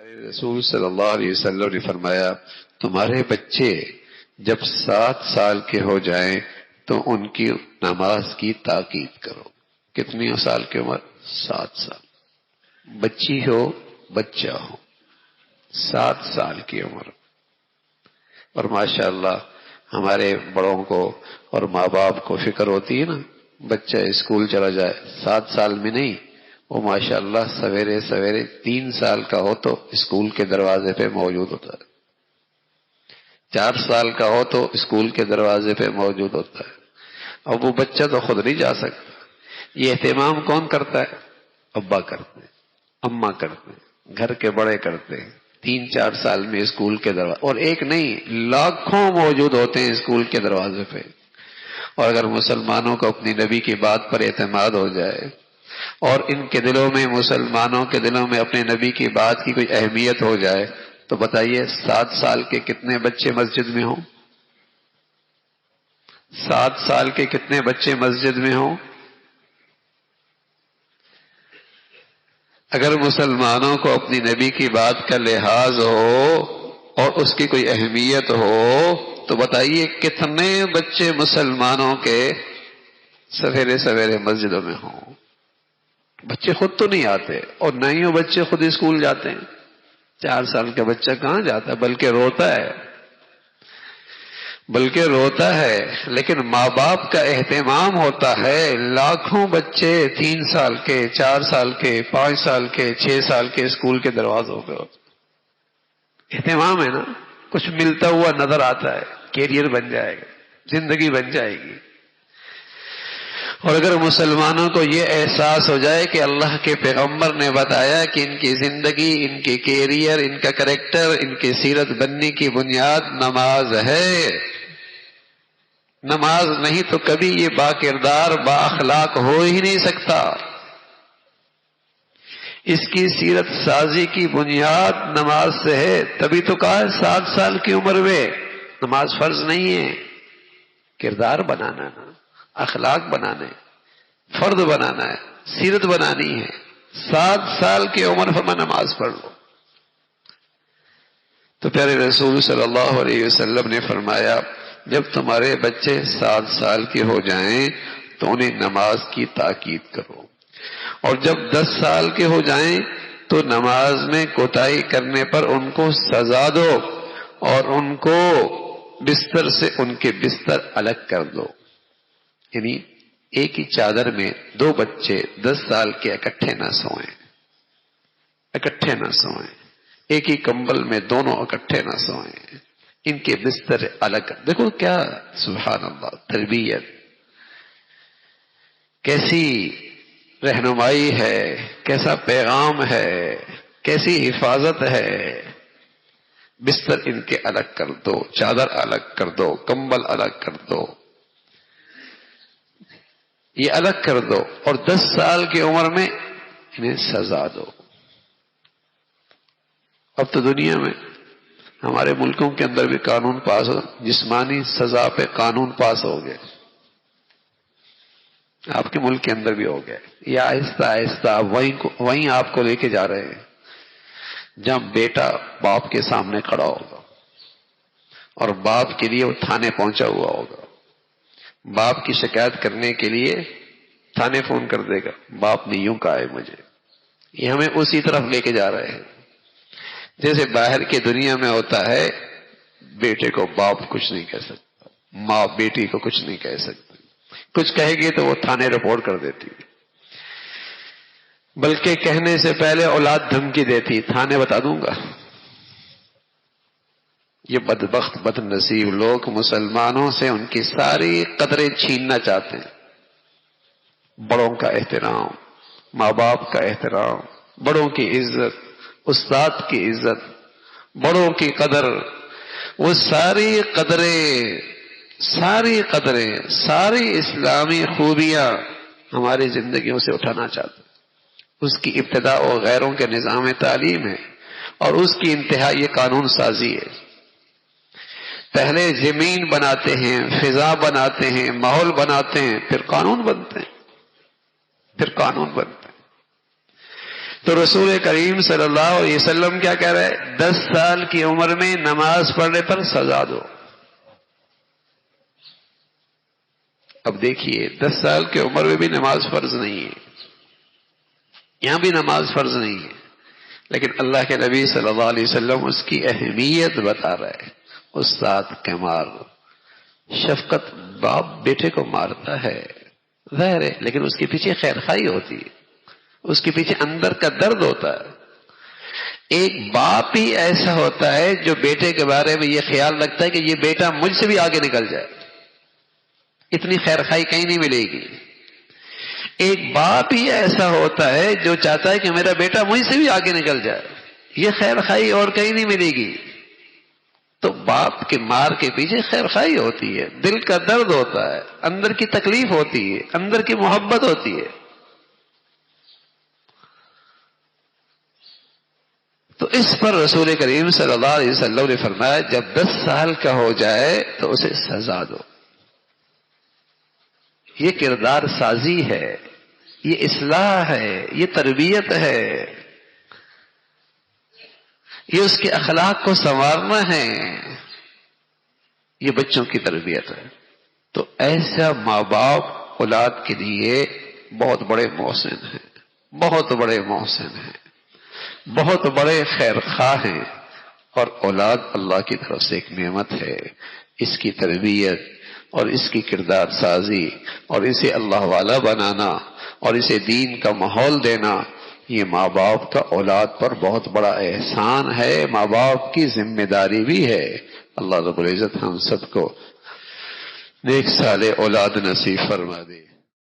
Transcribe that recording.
رسول صلی اللہ علیہ وسلم نے فرمایا تمہارے بچے جب 7 سال کے ہو جائیں تو ان کی نماز کی تاکید کرو۔ کتنی سال کی عمر؟ 7 سال۔ بچی ہو بچہ ہو، 7 سال کی عمر۔ اور ماشاءاللہ ہمارے بڑوں کو اور ماں باپ کو فکر ہوتی ہے نا، بچہ اسکول چلا جائے 7 سال میں نہیں، وہ ماشاءاللہ سویرے سویرے 3 سال کا ہو تو اسکول کے دروازے پہ موجود ہوتا ہے، 4 سال کا ہو تو اسکول کے دروازے پہ موجود ہوتا ہے۔ اب وہ بچہ تو خود نہیں جا سکتا، یہ اہتمام کون کرتا ہے؟ ابا کرتے ہیں، اماں کرتے ہیں، گھر کے بڑے کرتے ہیں۔ 3-4 سال میں اسکول کے دروازے، اور ایک نہیں لاکھوں موجود ہوتے ہیں اسکول کے دروازے پہ۔ اور اگر مسلمانوں کو اپنی نبی کی بات پر اعتماد ہو جائے اور ان کے دلوں میں، مسلمانوں کے دلوں میں اپنے نبی کی بات کی کوئی اہمیت ہو جائے تو بتائیے 7 سال کے کتنے بچے مسجد میں ہوں؟ 7 سال کے کتنے بچے مسجد میں ہوں؟ اگر مسلمانوں کو اپنی نبی کی بات کا لحاظ ہو اور اس کی کوئی اہمیت ہو تو بتائیے کتنے بچے مسلمانوں کے سویرے سویرے مسجدوں میں ہوں؟ بچے خود تو نہیں آتے، اور نہ ہی وہ بچے خود اسکول جاتے ہیں۔ 4 سال کا بچہ کہاں جاتا ہے، بلکہ روتا ہے۔ لیکن ماں باپ کا اہتمام ہوتا ہے، لاکھوں بچے 3 سال کے، 4 سال کے، 5 سال کے، 6 سال کے اسکول کے دروازوں پہ ہوتے۔ اہتمام ہے نا، کچھ ملتا ہوا نظر آتا ہے، کیریئر بن جائے گا، زندگی بن جائے گی۔ اور اگر مسلمانوں کو یہ احساس ہو جائے کہ اللہ کے پیغمبر نے بتایا کہ ان کی زندگی، ان کے کیریئر، ان کا کریکٹر، ان کی سیرت بننے کی بنیاد نماز ہے، نماز نہیں تو کبھی یہ با کردار، با اخلاق ہو ہی نہیں سکتا۔ اس کی سیرت سازی کی بنیاد نماز سے ہے، تبھی تو کہا ہے 7 سال کی عمر میں نماز فرض نہیں ہے، کردار بنانا ہے، اخلاق بنانے، فرد بنانا ہے، سیرت بنانی ہے۔ 7 سال کی عمر پر نماز پڑھ لو۔ تو پیارے رسول صلی اللہ علیہ وسلم نے فرمایا جب تمہارے بچے 7 سال کے ہو جائیں تو انہیں نماز کی تاکید کرو، اور جب 10 سال کے ہو جائیں تو نماز میں کوتاہی کرنے پر ان کو سزا دو، اور ان کو بستر سے ان کے بستر الگ کر دو۔ یعنی ایک ہی چادر میں 2 بچے 10 سال کے اکٹھے نہ سوئیں، ایک ہی کمبل میں دونوں اکٹھے نہ سوئیں، ان کے بستر الگ۔ دیکھو کیا سبحان اللہ تربیت، کیسی رہنمائی ہے، کیسا پیغام ہے، کیسی حفاظت ہے۔ بستر ان کے الگ کر دو، چادر الگ کر دو، کمبل الگ کر دو، یہ الگ کر دو، اور 10 سال کی عمر میں انہیں سزا دو۔ اب تو دنیا میں ہمارے ملکوں کے اندر بھی قانون پاس ہو، جسمانی سزا پہ قانون پاس ہو گئے، آپ کے ملک کے اندر بھی ہو گئے۔ یہ آہستہ آہستہ وہیں آپ کو لے کے جا رہے ہیں جہاں بیٹا باپ کے سامنے کھڑا ہوگا اور باپ کے لیے وہ تھانے پہنچا ہوا ہوگا، باپ کی شکایت کرنے کے لیے تھانے فون کر دے گا، باپ نے یوں کہا ہے مجھے۔ یہ ہمیں اسی طرف لے کے جا رہے ہیں جیسے باہر کی دنیا میں ہوتا ہے، بیٹے کو باپ کچھ نہیں کہہ سکتا، ماں بیٹی کو کچھ نہیں کہہ سکتی، کچھ کہے گی تو وہ تھانے رپورٹ کر دیتی، بلکہ کہنے سے پہلے اولاد دھمکی دیتی، تھانے بتا دوں گا۔ یہ بدبخت بد نصیب لوگ مسلمانوں سے ان کی ساری قدریں چھیننا چاہتے ہیں۔ بڑوں کا احترام، ماں باپ کا احترام، بڑوں کی عزت، استاد کی عزت، بڑوں کی قدر، وہ ساری قدریں، ساری اسلامی خوبیاں ہماری زندگیوں سے اٹھانا چاہتے ہیں۔ اس کی ابتدا و غیروں کے نظام تعلیم ہے، اور اس کی انتہا یہ قانون سازی ہے۔ پہلے زمین بناتے ہیں، فضا بناتے ہیں، ماحول بناتے ہیں، پھر قانون بنتے ہیں۔ تو رسول کریم صلی اللہ علیہ وسلم کیا کہہ رہے ہیں؟ 10 سال کی عمر میں نماز پڑھنے پر سزا دو. اب دیکھیے 10 سال کی عمر میں بھی نماز فرض نہیں ہے، یہاں بھی نماز فرض نہیں ہے، لیکن اللہ کے نبی صلی اللہ علیہ وسلم اس کی اہمیت بتا رہے ہیں. استاد کے مار شفقت، باپ بیٹے کو مارتا ہے ظاہر ہے، لیکن اس کے پیچھے خیر خواہی ہوتی ہے، اس کے پیچھے اندر کا درد ہوتا ہے. ایک باپ ہی ایسا ہوتا ہے جو بیٹے کے بارے میں یہ خیال رکھتا ہے کہ یہ بیٹا مجھ سے بھی آگے نکل جائے. اتنی خیر خواہی کہیں نہیں ملے گی. ایک باپ ہی ایسا ہوتا ہے جو چاہتا ہے کہ میرا بیٹا مجھ سے بھی آگے نکل جائے. یہ خیر خواہی اور کہیں نہیں ملے گی. تو باپ کے مار کے پیچھے خیر خواہی ہوتی ہے، دل کا درد ہوتا ہے، اندر کی تکلیف ہوتی ہے، اندر کی محبت ہوتی ہے. تو اس پر رسول کریم صلی اللہ علیہ وسلم نے فرمایا جب 10 سال کا ہو جائے تو اسے سزا دو. یہ کردار سازی ہے، یہ اصلاح ہے، یہ تربیت ہے، یہ اس کے اخلاق کو سنوارنا ہے، یہ بچوں کی تربیت ہے. تو ایسا ماں باپ اولاد کے لیے بہت بڑے محسن ہیں، بہت بڑے محسن ہیں، بہت بڑے خیر خواہ ہیں. اور اولاد اللہ کی طرف سے ایک نعمت ہے. اس کی تربیت اور اس کی کردار سازی اور اسے اللہ والا بنانا اور اسے دین کا ماحول دینا، یہ ماں باپ کا اولاد پر بہت بڑا احسان ہے، ماں باپ کی ذمہ داری بھی ہے. اللہ رب العزت ہم سب کو نیک صالح اولاد نصیب فرما دے.